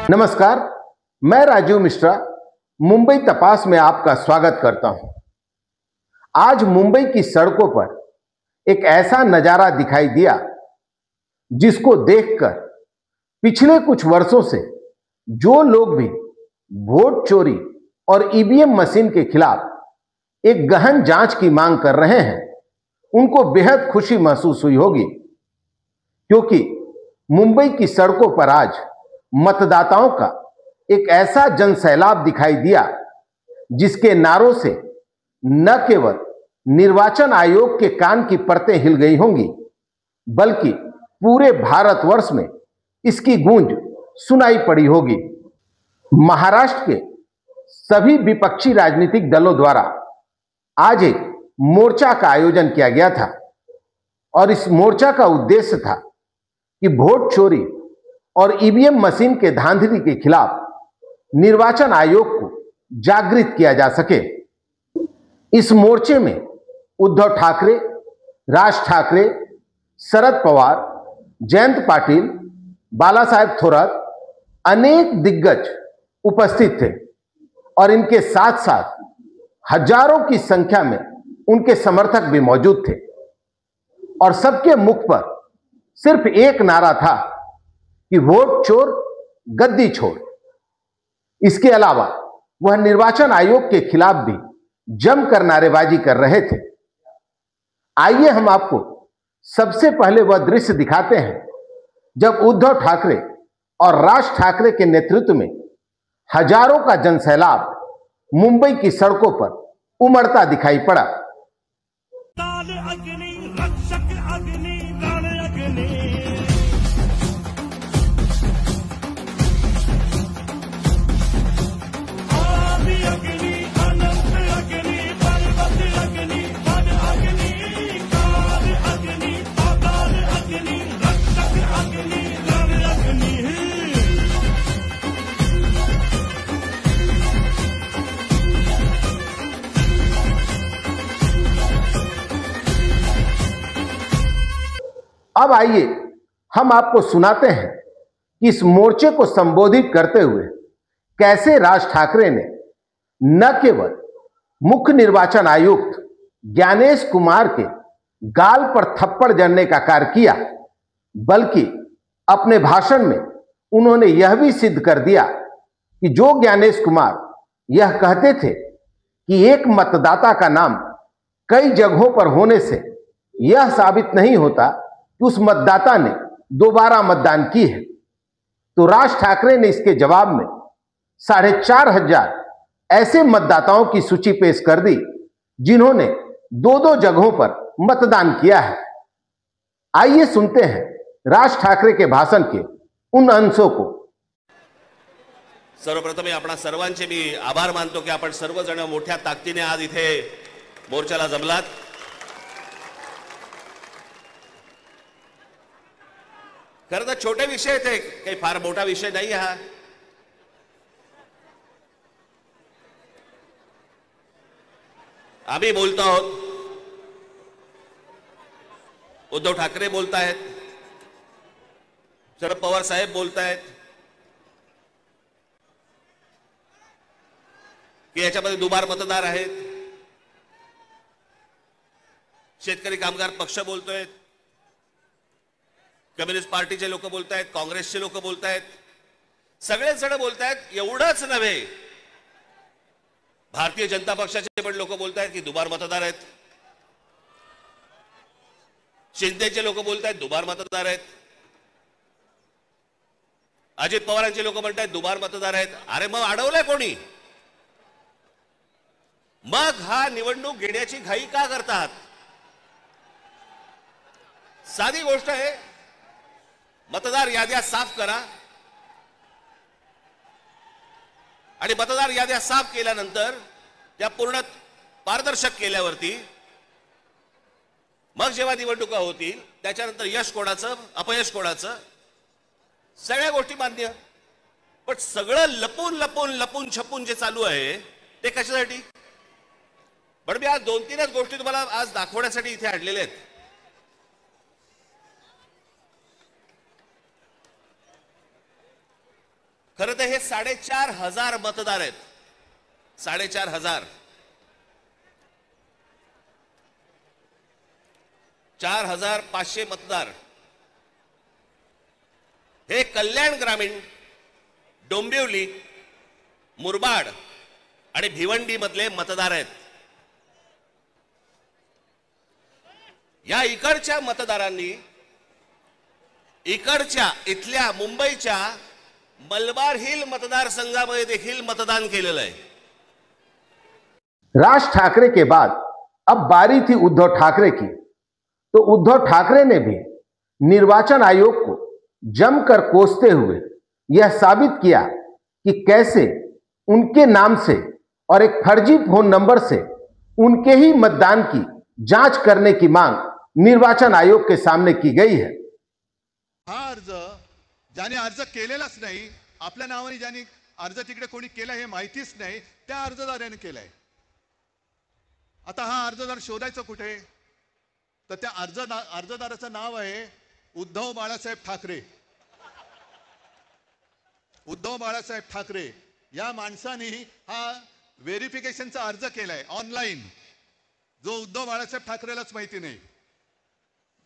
नमस्कार, मैं राजीव मिश्रा मुंबई तपास में आपका स्वागत करता हूं। आज मुंबई की सड़कों पर एक ऐसा नजारा दिखाई दिया जिसको देखकर पिछले कुछ वर्षों से जो लोग भी वोट चोरी और ईवीएम मशीन के खिलाफ एक गहन जांच की मांग कर रहे हैं, उनको बेहद खुशी महसूस हुई होगी, क्योंकि मुंबई की सड़कों पर आज मतदाताओं का एक ऐसा जनसैलाब दिखाई दिया जिसके नारों से न केवल निर्वाचन आयोग के कान की परतें हिल गई होंगी, बल्कि पूरे भारतवर्ष में इसकी गूंज सुनाई पड़ी होगी। महाराष्ट्र के सभी विपक्षी राजनीतिक दलों द्वारा आज एक मोर्चा का आयोजन किया गया था और इस मोर्चा का उद्देश्य था कि वोट चोरी और ईवीएम मशीन के धांधली के खिलाफ निर्वाचन आयोग को जागृत किया जा सके। इस मोर्चे में उद्धव ठाकरे, राज ठाकरे, शरद पवार, जयंत पाटिल, बाला साहेब थोरात, अनेक दिग्गज उपस्थित थे और इनके साथ साथ हजारों की संख्या में उनके समर्थक भी मौजूद थे और सबके मुख पर सिर्फ एक नारा था कि वोट चोर गद्दी छोड़। इसके अलावा वह निर्वाचन आयोग के खिलाफ भी जमकर नारेबाजी कर रहे थे। आइए हम आपको सबसे पहले वह दृश्य दिखाते हैं जब उद्धव ठाकरे और राज ठाकरे के नेतृत्व में हजारों का जनसैलाब मुंबई की सड़कों पर उमड़ता दिखाई पड़ा। अब आइए हम आपको सुनाते हैं कि इस मोर्चे को संबोधित करते हुए कैसे राज ठाकरे ने न केवल मुख्य निर्वाचन आयुक्त ज्ञानेश कुमार के गाल पर थप्पड़ जड़ने का कार्य किया, बल्कि अपने भाषण में उन्होंने यह भी सिद्ध कर दिया कि जो ज्ञानेश कुमार यह कहते थे कि एक मतदाता का नाम कई जगहों पर होने से यह साबित नहीं होता कि उस मतदाता ने दोबारा मतदान की है, तो राज ठाकरे ने इसके जवाब में 4,500 ऐसे मतदाताओं की सूची पेश कर दी जिन्होंने दो जगहों पर मतदान किया है। आइए सुनते हैं राज ठाकरे के भाषण के उन अंशों को। सर्वप्रथम आपणा सर्वांचे मी आभार मानतो की आपण सर्वजण मोठ्या ताकदीने आज इथे मोर्चाला जमलात। खरं तर छोटे विषय थे, काही फार मोठा विषय नाही हा। आम्ही बोलतो आहोत, उद्धव ठाकरे बोलतायत, शरद पवार साहेब बोलतायत की याच्यामध्ये दुबार मतदार आहेत, शेतकरी कामगार पक्ष बोलतोय, कम्युनिस्ट पार्टीचे लोक बोलतायत, काँग्रेसचे लोक बोलतायत, सगळेच जण बोलतायत। एवढंच नव्हे, भारतीय जनता पक्षाचे पण लोक बोलतायत की दुबार मतदार आहेत, शिंदेचे लोक बोलतायत दुबार मतदार आहेत, अजित पवारांचे लोक म्हणतायत दुबार मतदार आहेत। अरे मग अडवलंय कोणी? मग हा निवडणूक घेण्याची घाई का करतात? साधी गोष्ट आहे, मतदार याद्या साफ करा आणि मतदार याद्या साफ केल्यानंतर त्या पूर्ण पारदर्शक केल्यावरती मग जेव्हा निवडणुका होतील त्याच्यानंतर यश कोणाचं अपयश कोणाचं सगळ्या गोष्टी मान्य। पण सगळं लपून छपून जे चालू आहे ते कशासाठी? पण मी आज 2-3च गोष्टी तुम्हाला आज दाखवण्यासाठी इथे आणलेल्या आहेत। खरं तर हे 4,500 मतदार आहेत. 4,500. 4,500 मतदार हे कल्याण ग्रामीण, डोंबिवली, मुरबाड आणि भिवंडी मधले मतदार आहेत. या इकडच्या मतदारांनी इथल्या मुंबईच्या मलबार हिल मतदारसंघामध्ये देखील मतदान केलेलं आहे. राज ठाकरे के बाद अब बारी थी उद्धव ठाकरे की, तो उद्धव ठाकरे ने भी निर्वाचन आयोग को जमकर कोसते हुए यह साबित किया कि कैसे उनके नाम से और एक फर्जी फोन नंबर से उनके ही मतदान की जांच करने की मांग निर्वाचन आयोग के सामने की गई है. हा अर्ज ज्याने अर्ज केलेलाच नाही, आपल्या नावाने ज्याने अर्ज तिकडे कोणी केला हे माहितीच नाही, त्या अर्जदाराने केलाय. आता हा अर्जदार शोधायचा कुठे? तर त्या अर्जदाराचं नाव आहे उद्धव बाळासाहेब ठाकरे. उद्धव बाळासाहेब ठाकरे या माणसाने हा व्हेरिफिकेशनचा अर्ज केलाय ऑनलाईन, जो उद्धव बाळासाहेब ठाकरेलाच माहिती नाही.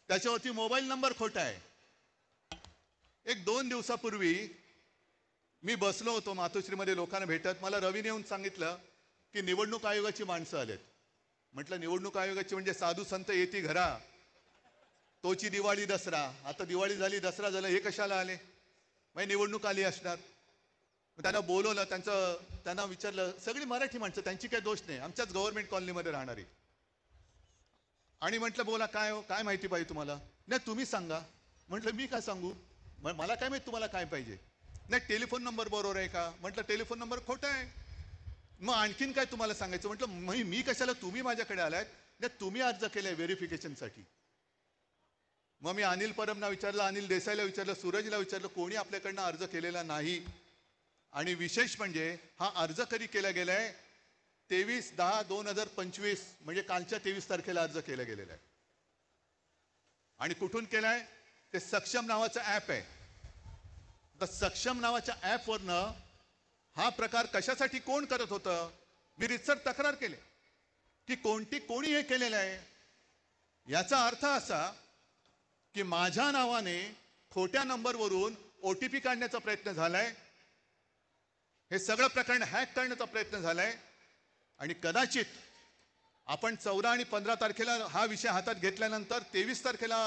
त्याच्यावरती मोबाईल नंबर खोटा आहे. एक 2 दिवसापूर्वी मी बसलो होतो मातोश्रीमध्ये लोकांना भेटत. मला रवीने येऊन सांगितलं की निवडणूक आयोगाची माणसं आलेत. म्हटलं निवडणूक आयोगाची म्हणजे साधू संत येती घरा, तोची दिवाळी दसरा. आता दिवाळी झाली, दसरा झाला, हे कशाला आले? मग निवडणूक आली असणार. त्यांना बोलवलं, त्यांना विचारलं. सगळी मराठी माणसं, त्यांची काही दोष नाही, आमच्याच गव्हर्नमेंट कॉलनीमध्ये राहणारी. आणि म्हटलं बोला, काय माहिती पाहिजे तुम्हाला? नाही तुम्ही सांगा. म्हटलं मी काय सांगू, मला काय माहिती तुम्हाला काय पाहिजे? नाही टेलिफोन नंबर बरोबर आहे का? म्हटलं टेलिफोन नंबर खोटा आहे. मग आणखीन काय तुम्हाला सांगायचं? म्हटलं मी कशाला, तुम्ही माझ्याकडे आलात. नाही तुम्ही अर्ज केलाय व्हेरिफिकेशनसाठी. मग मी अनिल परबना विचारलं, अनिल देसाईला विचारलं, सूरजला विचारलं, कोणी आपल्याकडनं अर्ज केलेला नाही. आणि विशेष म्हणजे हा अर्ज कधी केला गेलाय? 23/10/2025 म्हणजे कालच्या 23 तारखेला अर्ज केला गेलेला आहे. आणि कुठून केलाय? ते सक्षम नावाचं ॲप आहे. तर सक्षम नावाच्या ॲपवरनं हा प्रकार कशासाठी कोण करत होतं? मी रितसर तक्रार केली की कोणी हे केलेलं आहे. याचा अर्थ असा की माझ्या नावाने खोट्या नंबरवरून OTP काढण्याचा प्रयत्न झालाय. हे सगळं प्रकरण हॅक करण्याचा प्रयत्न झालाय. आणि कदाचित आपण 14 आणि 15 तारखेला हा विषय हातात घेतल्यानंतर 23 तारखेला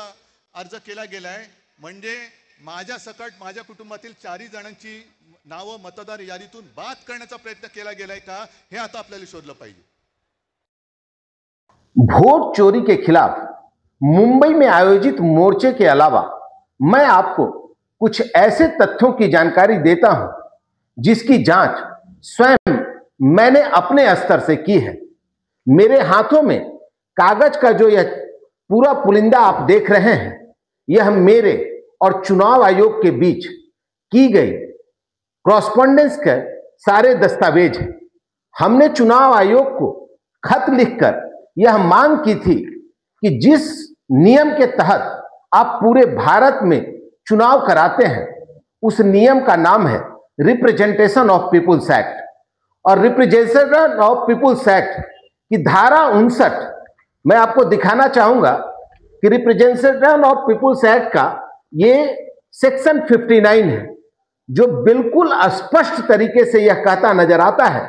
अर्ज केला गेलाय. म्हणजे माझ्या सकट माझ्या कुटुंबातील 4 जणांची नावं मतदार यादीतून बाद करण्याचा प्रयत्न केला गेलाय का, हे आता आपल्याला शोधलं पाहिजे. वोट चोरी के खिलाफ मुंबई में आयोजित मोर्चे के अलावा मैं आपको कुछ ऐसे तथ्यों की जानकारी देता हूं जिसकी जांच स्वयं मैंने अपने स्तर से की है. मेरे हाथों में कागज का जो यह पूरा पुलिंदा आप देख रहे हैं, यह मेरे और चुनाव आयोग के बीच की गई कॉरस्पॉन्डेंस के सारे दस्तावेज हैं. हमने चुनाव आयोग को खत लिखकर यह मांग की थी कि जिस नियम के तहत आप पूरे भारत में चुनाव कराते हैं, उस नियम का नाम है रिप्रेजेंटेशन ऑफ पीपुल्स एक्ट. और रिप्रेजेंटेशन ऑफ पीपुल्स एक्ट की धारा 59 मैं आपको दिखाना चाहूंगा कि रिप्रेजेंटेशन ऑफ पीपुल्स एक्ट का ये सेक्शन 59 है, जो बिल्कुल स्पष्ट तरीके से यह कहता नजर आता है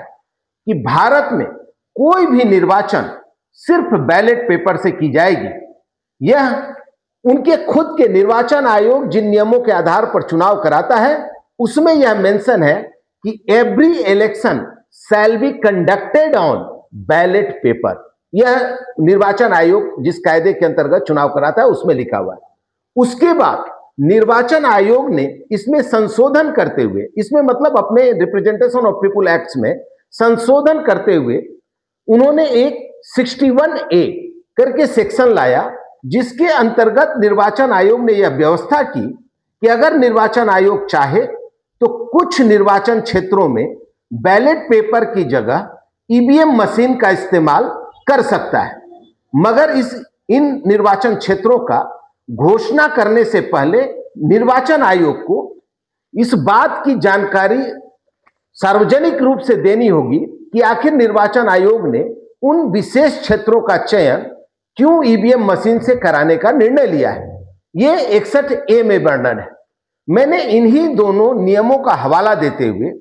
कि भारत में कोई भी निर्वाचन सिर्फ बैलेट पेपर से की जाएगी. यह उनके खुद के निर्वाचन आयोग जिन नियमों के आधार पर चुनाव कराता है, उसमें यह मेंशन है कि every election shall be conducted on ballot paper. यह निर्वाचन आयोग जिस कायदे के अंतर्गत चुनाव कराता है उसमें लिखा हुआ है. उसके बाद निर्वाचन आयोग ने इसमें संशोधन करते हुए, इसमें मतलब अपने रिप्रेजेंटेशन ऑफ पीपुल एक्ट्स में संशोधन करते हुए उन्होंने एक 61A करके सेक्शन लाया, जिसके अंतर्गत निर्वाचन आयोग ने यह व्यवस्था की कि अगर निर्वाचन आयोग चाहे तो कुछ निर्वाचन क्षेत्रों में बैलेट पेपर की जगह ईवीएम मशीन का इस्तेमाल कर सकता है, मगर इन निर्वाचन क्षेत्रों का घोषणा करने से पहले निर्वाचन आयोग को इस बात की जानकारी सार्वजनिक रूप से देनी होगी कि आखिर निर्वाचन आयोग ने उन विशेष क्षेत्रों का चयन क्यों ईवीएम मशीन से कराने का निर्णय लिया है। यह 61A में वर्णन है। मैंने इन्हीं दोनों नियमों का हवाला देते हुए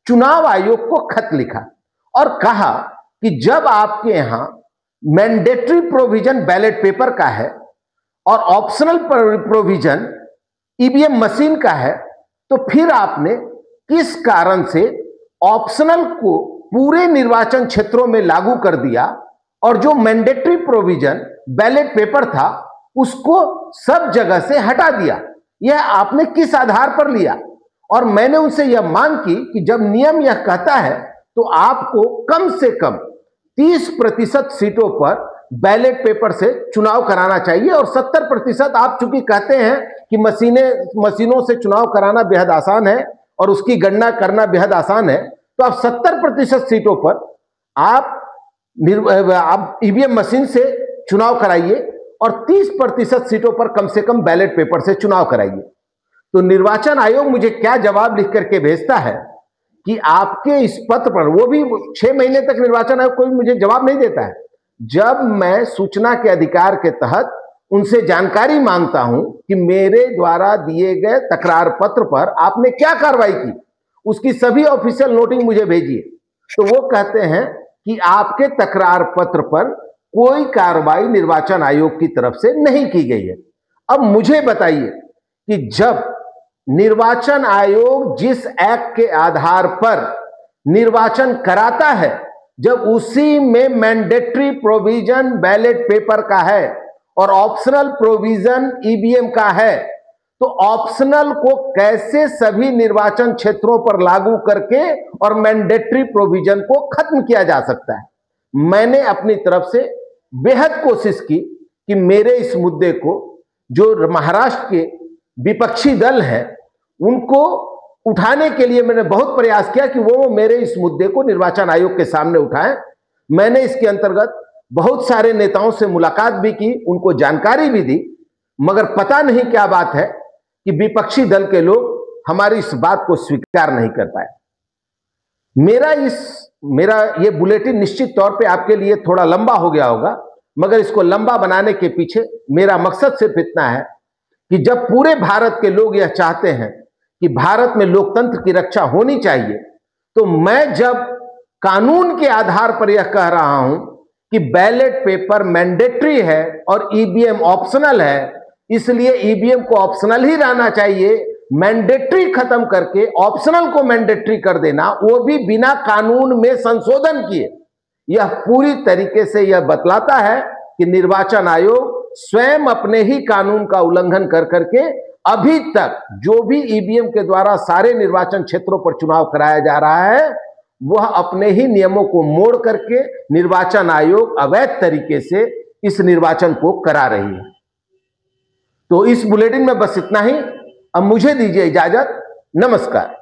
चुनाव आयोग को खत लिखा और कहा कि जब आपके यहां मैंडेटरी प्रोविजन बैलेट पेपर का है और ऑप्शनल प्रोविजन ईवीएम मशीन का है, तो फिर आपने किस कारण से ऑप्शनल को पूरे निर्वाचन क्षेत्रों में लागू कर दिया और जो मैंडेटरी प्रोविजन बैलेट पेपर था उसको सब जगह से हटा दिया। यह आपने किस आधार पर लिया? और मैंने उनसे यह मांग की कि जब नियम यह कहता है तो आपको कम से कम 30% सीटों पर बैलेट पेपर से चुनाव कराना चाहिए और 70% आप चूंकि कहते हैं कि मशीनों से चुनाव कराना बेहद आसान है और उसकी गणना करना बेहद आसान है, तो आप 70% सीटों पर आप ईवीएम मशीन से चुनाव कराइए और 30% सीटों पर कम से कम बैलेट पेपर से चुनाव कराइए। तो निर्वाचन आयोग मुझे क्या जवाब लिख करके भेजता है कि आपके इस पत्र पर, वो भी 6 महीने तक निर्वाचन आयोग कोई मुझे जवाब नहीं देता है। जब मैं सूचना के अधिकार के तहत उनसे जानकारी मांगता हूं कि मेरे द्वारा दिए गए तकरार पत्र पर आपने क्या कार्रवाई की, उसकी सभी ऑफिशियल नोटिंग मुझे भेजिए, तो वो कहते हैं कि आपके तकरार पत्र पर कोई कार्रवाई निर्वाचन आयोग की तरफ से नहीं की गई है। अब मुझे बताइए कि जब निर्वाचन आयोग जिस एक्ट के आधार पर निर्वाचन कराता है, जब उसी में मैंडेटरी प्रोविजन बैलेट पेपर का है और ऑप्शनल प्रोविजन ईवीएम का है, तो ऑप्शनल को कैसे सभी निर्वाचन क्षेत्रों पर लागू करके और मैंडेटरी प्रोविजन को खत्म किया जा सकता है? मैंने अपनी तरफ से बेहद कोशिश की कि मेरे इस मुद्दे को जो महाराष्ट्र के विपक्षी दल हैं उनको उठाने के लिए मैंने बहुत प्रयास किया कि वो मेरे इस मुद्दे को निर्वाचन आयोग के सामने उठाएं। मैंने इसके अंतर्गत बहुत सारे नेताओं से मुलाकात भी की, उनको जानकारी भी दी, मगर पता नहीं क्या बात है कि विपक्षी दल के लोग हमारी इस बात को स्वीकार नहीं कर पाए। मेरा ये बुलेटिन निश्चित तौर पे आपके लिए थोड़ा लंबा हो गया होगा, मगर इसको लंबा बनाने के पीछे मेरा मकसद सिर्फ इतना है कि जब पूरे भारत के लोग यह चाहते हैं कि भारत में लोकतंत्र की रक्षा होनी चाहिए, तो मैं जब कानून के आधार पर यह कह रहा हूं कि बैलेट पेपर मैंडेटरी है और ईवीएम ऑप्शनल है, इसलिए ईवीएम को ऑप्शनल ही रहना चाहिए, मैंडेटरी खत्म करके ऑप्शनल को मैंडेटरी कर देना, वो भी बिना कानून में संशोधन किए, यह पूरी तरीके से यह बतलाता है कि निर्वाचन आयोग स्वयं अपने ही कानून का उल्लंघन कर करके अभी तक जो भी ईवीएम के द्वारा सारे निर्वाचन क्षेत्रों पर चुनाव कराया जा रहा है, वह अपने ही नियमों को मोड़ करके निर्वाचन आयोग अवैध तरीके से इस निर्वाचन को करा रही है। तो इस बुलेटिन में बस इतना ही। अब मुझे दीजिए इजाजत। नमस्कार।